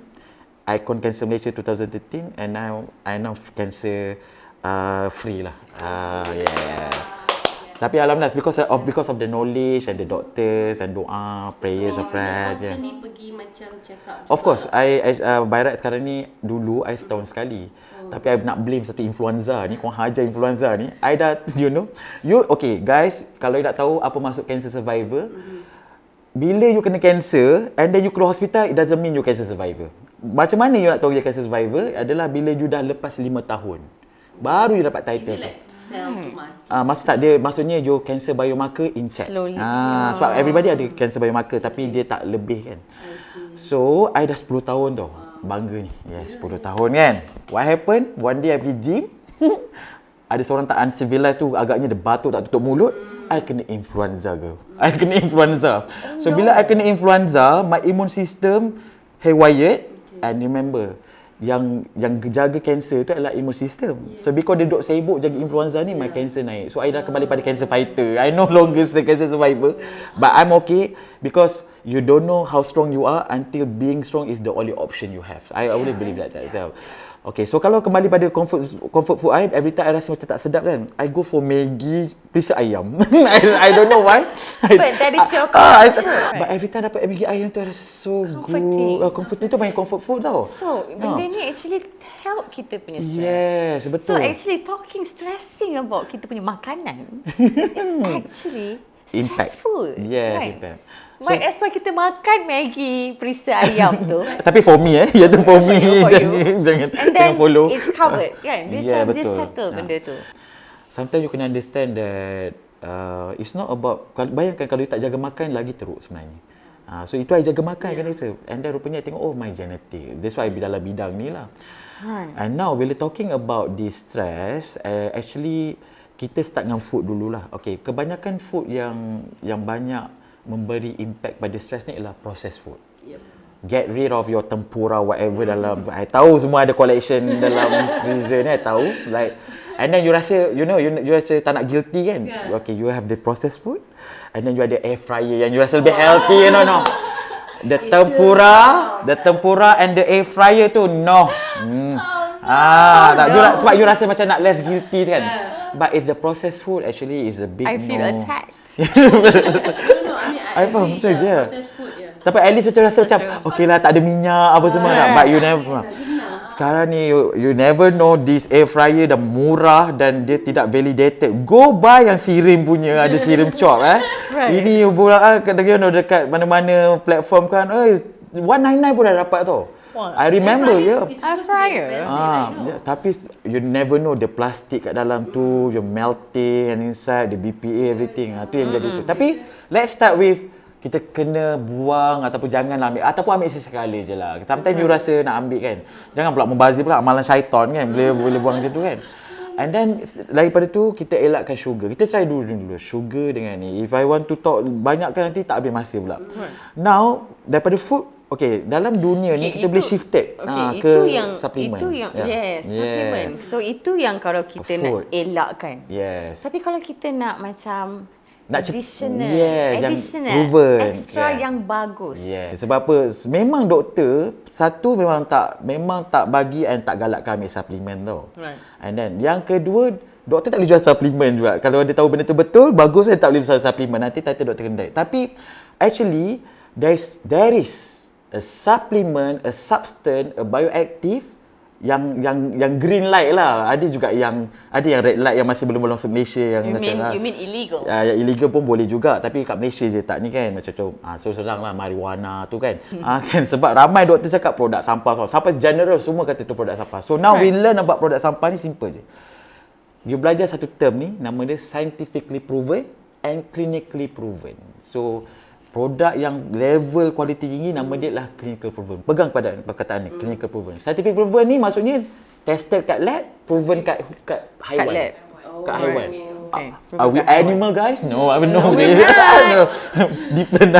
Icon Cancer Malaysia 2013, and now I now cancer free lah. Tapi alhamdulillah because of the knowledge and the doctors and doa, prayers of friends. Ni pergi macam check up. Of course, I by right sekarang ni dulu I setahun sekali. Tapi I nak blame satu influenza ni, korang hajar influenza ni. I dah okay guys, kalau you nak tahu apa maksud cancer survivor, bila you kena cancer and then you keluar hospital, it doesn't mean you cancer survivor. Macam mana you nak tahu you cancer survivor? Adalah bila you dah lepas 5 tahun. Baru you dapat title tu. Maksudnya your cancer biomarker in check. Slowly. Sebab everybody ada cancer biomarker tapi dia tak lebih kan. So, I dah 10 tahun tau. Bangga ni. 10 tahun kan. What happened? One day I pergi gym. Ada seorang tak uncivilized tu, agaknya dia batuk tak tutup mulut. I kena influenza girl. So, bila I kena influenza, my immune system haywire. And remember, yang jaga cancer tu adalah immune system. So because dia duk sibuk jaga influenza ni, my cancer naik. So I dah kembali pada cancer fighter. I no longer cancer survivor. But I'm okay because you don't know how strong you are until being strong is the only option you have. I always believe that myself. Okay, so kalau kembali pada comfort food I, every time I rasa macam tak sedap kan, I go for Maggi perisa ayam. I don't know why. But that is your comfort food. But every time dapat Maggi ayam tu I rasa so good. Comforting tu banyak comfort food tau. So, benda ni actually help kita punya stress. Yes, betul. So actually stressing about kita punya makanan is actually stressful. Yes, right? impact. Might as well kita makan Maggi perisa ayam tu. Tapi for me ya tu for me. Jangan follow. It's covered kan. Dia settle benda tu. Sometimes you can understand that it's not about, bayangkan kalau you tak jaga makan lagi teruk sebenarnya. So itu I jaga makan kan rasa. And then rupanya I tengok my genetic. That's why I dalam bidang ni lah. And now bila talking about this stress, actually kita start dengan food dululah. Okay, kebanyakan food yang banyak memberi impact pada stress ni ialah processed food. Get rid of your tempura whatever dalam, I tahu semua ada collection dalam freezer ni, I tahu. Like, and then you rasa, you rasa tak nak guilty kan? Okay, you have the processed food and then you ada air fryer yang you rasa lebih healthy, no. The tempura and the air fryer tu, no. Sebab you rasa macam nak less guilty kan? But it's the processed food actually is a big no. I feel attacked. I faham betul je. Tapi at least macam rasa macam okay lah, tak ada minyak apa semua lah. But you never. sekarang ni you never know, this air fryer dah murah dan dia tidak validated. Go buy yang sirim punya, ada sirim chop Right. Ini bulan dekat mana-mana platform kan, 199 pun dah dapat tau. I remember air fryer. Tapi you never know the plastik kat dalam tu, you melting and inside the BPA everything. Tu yang jadi tu. Tapi let's start with kita kena buang ataupun janganlah ambil, ataupun ambil sesekali je lah. Sometimes you rasa nak ambil kan. Jangan pula membazir pula, amalan syaitan kan. Boleh buang macam tu kan. And then daripada tu kita elakkan sugar. Kita try dulu sugar dengan ni. If I want to talk banyak kan nanti tak habis masa pula. Now daripada food, okay, dalam dunia ni kita boleh shifted ke suplemen. Itu yang suplemen. So itu yang kalau kita nak elakkan. Yes. Tapi kalau kita nak macam additional, yang proven, extra yang bagus. Sebab apa? Memang doktor satu memang tak bagi and tak galakkan ambil suplemen tau. Right. And then yang kedua, doktor tak boleh jual suplemen juga. Kalau dia tahu benda tu betul, bagus, saya tak boleh jual suplemen. Nanti title doktor kena. Tapi actually there is a supplement, a substance, a bioactive yang green light lah. Ada juga yang red light yang masih belum masuk Malaysia yang you mean illegal. Yang illegal pun boleh juga, tapi kat Malaysia je tak ni kan, macam so sedang lah marijuana tu kan. Kan sebab ramai doktor cakap produk sampah, sampai general semua kata tu produk sampah. So now we learn about produk sampah ni simple je. You belajar satu term ni, nama dia scientifically proven and clinically proven. So produk yang level kualiti tinggi nama dia lah clinical proven. Pegang pada perkataan ni, clinical proven. Scientific proven ni maksudnya tested kat lab, proven kat haiwan. Kat lab. Kat haiwan. Okay. Are we animal guys? No, I don't know. Different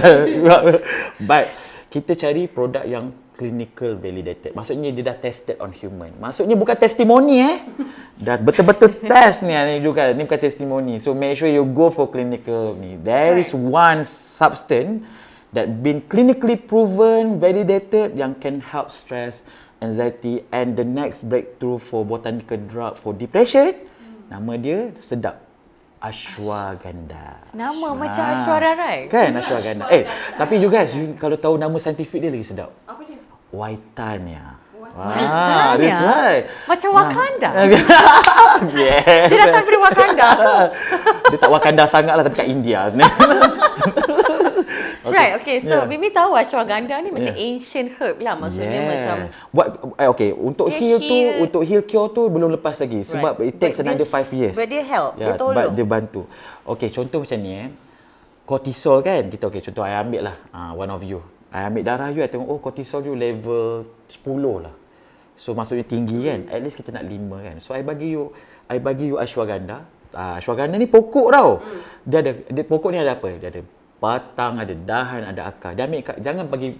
But kita cari produk yang clinical validated. Maksudnya dia dah tested on human. Maksudnya bukan testimoni Dah betul-betul test ni juga. Ni bukan testimoni. So make sure you go for clinical ni. There is one substance that been clinically proven, validated yang can help stress, anxiety and the next breakthrough for botanical drug for depression. Nama dia sedap. Ashwagandha. Nama macam ashwararai. Kan ashwagandha. Tapi you guys, kalau tahu nama saintifik dia lagi sedap. Apa dia? Waitania. That's right. Macam Wakanda. Yeah. Dia datang dari Wakanda. Dia tak Wakanda sangat lah, tapi kat India sebenarnya. Right, okay. So Mimi tahu ashwagandha ni macam ancient herb lah. Maksudnya macam untuk heal cure tu belum lepas lagi. Sebab it takes another 5 years. But dia help, dia tolong. But dia bantu. Okay, contoh macam ni cortisol kan. Kita contoh I ambil lah one of you. I ambil darah you, I tengok cortisol you level 10 lah. So maksudnya tinggi kan. At least kita nak 5 kan. So I bagi you ashwagandha. Ashwagandha ni pokok tau. Dia pokok ni ada apa? Dia ada batang, ada dahan, ada akar. Dia ambil jangan bagi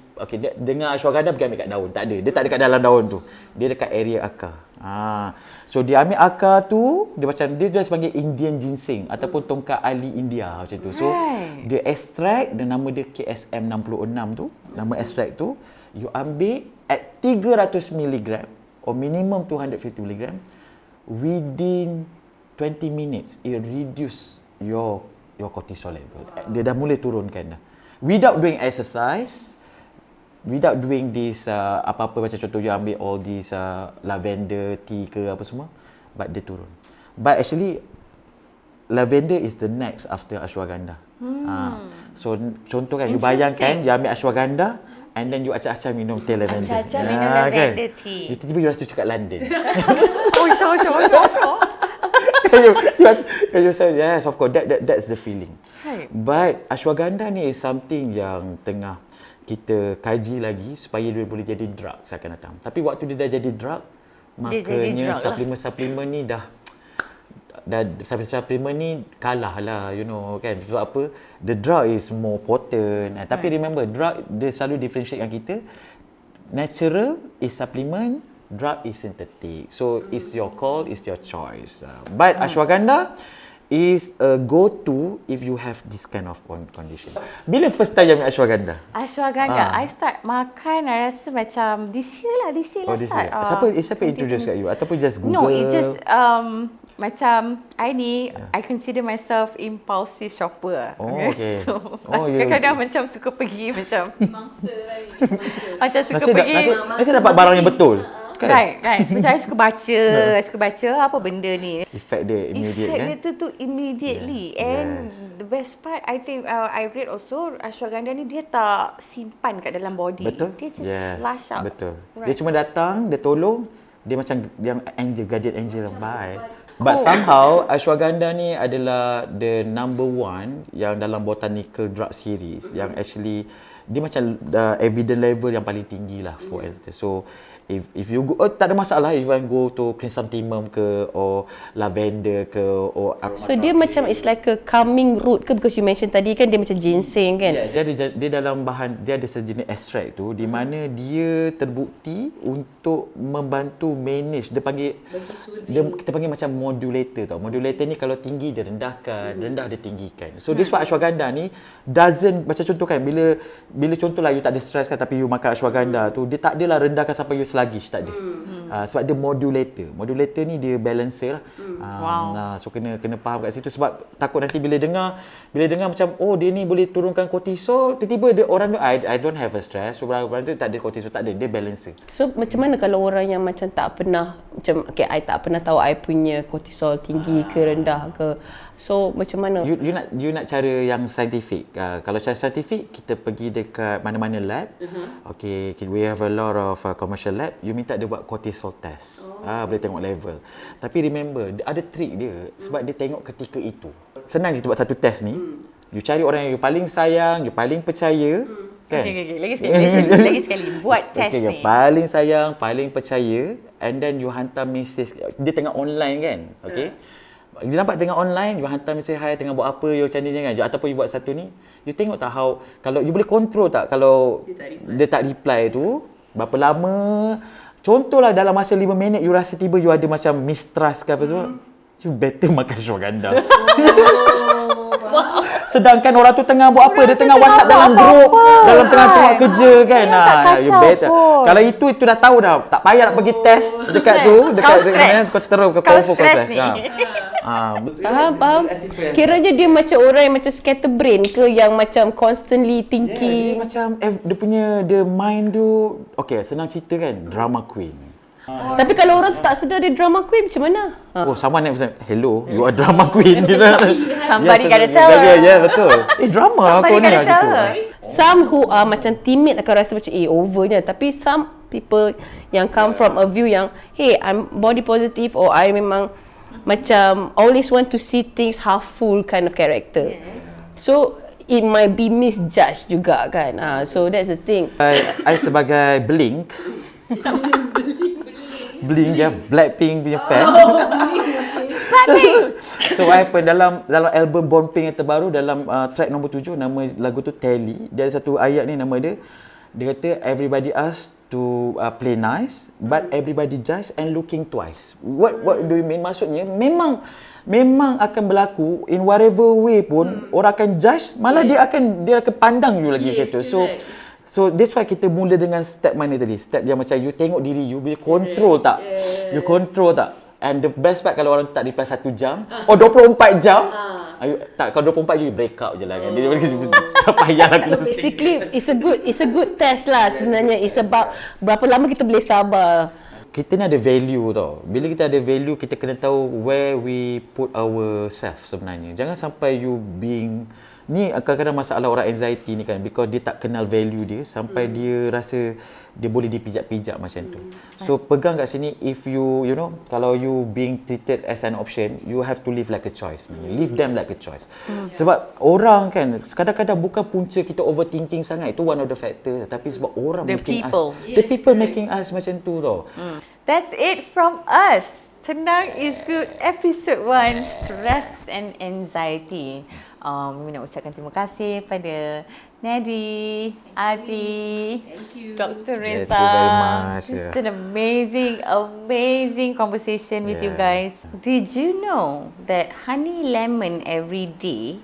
dengar ashwagandha pergi ambil kat daun. Tak ada. Dia tak ada kat dalam daun tu. Dia dekat area akar. So dia ambil akar tu, dia just panggil Indian ginseng ataupun tongkat ali India macam tu. So dia extract dan nama dia KSM 66 tu, nama extract tu you ambil at 300 mg or minimum 250 mg within 20 minutes it reduce your cortisol level. Dia dah mulai turunkan dah. Without doing exercise, without doing this apa-apa macam contoh you ambil all this lavender tea ke apa semua, but dia turun. But actually lavender is the next after ashwagandha. So contoh kan you bayangkan you ambil ashwagandha and then you acak-acak minum teh lavender. Acak-acak minum lavender tea. You tiba-tiba you rasa cakap London. Syok. You say yes, of course that's the feeling. Right. But ashwagandha ni is something yang tengah kita kaji lagi supaya dia boleh jadi drug akan datang. Tapi waktu dia dah jadi drug, makanya suplemen ni dah suplemen ni kalah lah, you know kan. Sebab apa? The drug is more potent. Tapi remember, drug dia selalu differentiatekan kita. Natural is supplement, drug is synthetic. So it's your call, it's your choice. But ashwagandha is a go-to if you have this kind of condition. Bila first time you ambil ashwagandha? I start makan, I rasa macam this year lah start. Siapa introduce kat you? Ataupun just Google? No, it just macam I consider myself impulsive shopper. Okay. So kadang-kadang macam suka pergi macam mangsa. Macam suka pergi. Masa dapat barang yang betul. kan? Right. Macam I suka baca, apa benda ni. Effect dia immediate kan? Effect dia tu immediately. And the best part, I think I read also, ashwagandha ni dia tak simpan kat dalam body. Betul. Dia just flush out. Betul. Right. Dia cuma datang, dia tolong, dia macam yang angel, guardian angel. Bye. But somehow ashwagandha ni adalah the number one yang dalam botanical drug series yang actually dia macam evidence level yang paling tinggi lah for ancestor. So if you go, tak ada masalah if you go to chrysanthemum ke or lavender ke or So dia macam it's like a calming root ke, because you mention tadi kan dia macam ginseng kan? dia dalam bahan, dia ada sejenis extract tu di mana dia terbukti untuk membantu manage, dia panggil kita panggil macam modulator tau. Modulator ni kalau tinggi dia rendahkan, rendah dia tinggikan. So this what ashwagandha ni doesn't, macam contoh kan, bila contohlah you tak ada stress kan tapi you makan ashwagandha tu, dia tak adalah rendahkan sampai you sluggish, tak ada. Sebab dia modulator. Modulator ni dia balancer lah. So kena faham kat situ, sebab takut nanti bila dengar macam oh dia ni boleh turunkan kortisol, tiba-tiba dia orang tu I don't have a stress, so orang tu tak ada kortisol, tak ada, dia balancer. So macam mana kalau orang yang macam tak pernah, macam okay, I tak pernah tahu I punya kortisol tinggi ke rendah ke, so macam mana? You nak cara yang scientific. Kalau cara scientific, kita pergi dekat mana-mana lab. Okay, we have a lot of commercial lab. You minta dia buat cortisol test. Boleh tengok level. Tapi remember, ada trick dia sebab dia tengok ketika itu. Senang kita buat satu test ni. You cari orang yang you paling sayang, you paling percaya. Kan? Okay. Lagi sekali. Buat test ni. Paling sayang, paling percaya, and then you hantar message. Dia tengah online kan? Okay. Dia nampak tengah online, you hantar message, hi, tengah buat apa, you macam ni jangan. Ataupun you buat satu ni, you tengok tak kalau you boleh control tak kalau dia tak reply tu, berapa lama. Contohlah dalam masa 5 minit, you rasa tiba you ada macam mistrust ke apa tu, you better makan ashwagandha. Sedangkan orang tu tengah buat apa? Dia tengah WhatsApp dalam grup, dalam tengah kerja kan. You better. Kalau itu dah tahu dah. Tak payah nak pergi test dekat tu, dekat mana kau terus ke powerful stress. Faham. Kiranya dia macam orang yang macam scatterbrain ke, yang macam constantly thinking. Dia macam dia mind tu, okay, senang cerita kan, drama queen. Tapi kalau orang tu tak sedar dia drama queen, macam mana? Oh, someone next time, hello, you are drama queen. Somebody gotta tell her. Yeah, betul. Drama aku ni gitu. Some who are macam timid akan rasa macam overnya, tapi some people yang come from a view yang hey, I'm body positive, or I memang macam always want to see things half full kind of character. So it might be misjudged juga kan. So that's the thing. I sebagai Blink ya, Blackpink punya fan. So what happened dalam album Born Pink yang terbaru, dalam track nombor 7, nama lagu tu Telly, dia ada satu ayat ni, nama dia kata everybody asked to play nice but everybody judge and looking twice. What do you mean? Maksudnya memang akan berlaku in whatever way pun, orang akan judge, malah dia akan pandang you lagi macam tu. So that's why kita mula dengan step mana tadi? Step yang macam you tengok diri you, boleh control tak? You control tak? And the best part kalau orang tak reply 1 jam, 24 jam. Tak, kalau 24 jam you break out je lah kan. Dia tak payah lah. So basically it's a good test lah sebenarnya. It's about berapa lama kita boleh sabar. Kita ni ada value tau. Bila kita ada value, kita kena tahu where we put ourselves sebenarnya. Jangan sampai you being ni, kadang-kadang masalah orang anxiety ni kan, because dia tak kenal value dia sampai dia rasa dia boleh dipijak-pijak macam tu. So pegang kat sini, if you know, kalau you being treated as an option, you have to live like a choice. Live them like a choice. Sebab orang kan kadang-kadang bukan punca kita overthinking sangat, itu one of the factor, tapi sebab orang the people making us macam tu tau. That's it from us. Tenang is good episode 1, stress and anxiety. Kami nak ucapkan terima kasih pada Naddi, Adi, Dr. Redza. Thank you very much. It's an amazing conversation with you guys. Did you know that honey lemon every day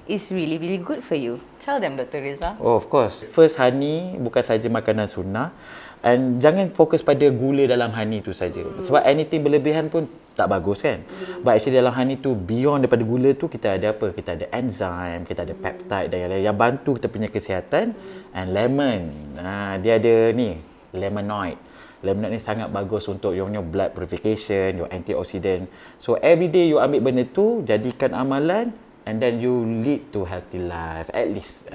is really good for you? Tell them, Dr. Redza. Oh, of course. First, honey bukan saja makanan sunnah. And jangan fokus pada gula dalam honey tu saja. Sebab anything berlebihan pun tak bagus kan. But actually dalam honey tu, beyond daripada gula tu, kita ada apa? Kita ada enzim, kita ada peptide dan yang lain yang bantu kita punya kesihatan. And lemon, dia ada ni, lemonoid. Lemonade ni sangat bagus untuk your blood purification, your antioxidant. So every day you ambil benda tu, jadikan amalan, and then you lead to healthy life at least.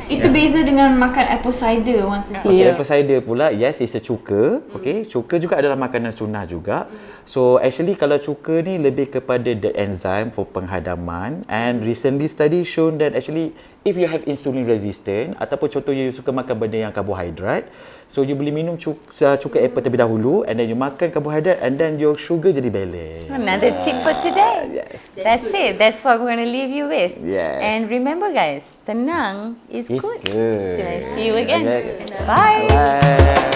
Itu beza dengan makan apple cider once a day. Okay, apple cider pula, yes, it's a cuka. Okay, cuka juga adalah makanan sunnah juga. So actually kalau cuka ni lebih kepada the enzyme for penghadaman, and recently study shown that actually if you have insulin resistant ataupun contohnya you suka makan benda yang karbohidrat, so you boleh minum cuka apple terlebih dahulu, and then you makan karbohidrat, and then your sugar jadi balance. Another tip for today. Yes. That's it. That's what we're going to leave you with. Yes. And remember guys, tenang is It's good. good. Till I see you again. Okay. Bye. Bye.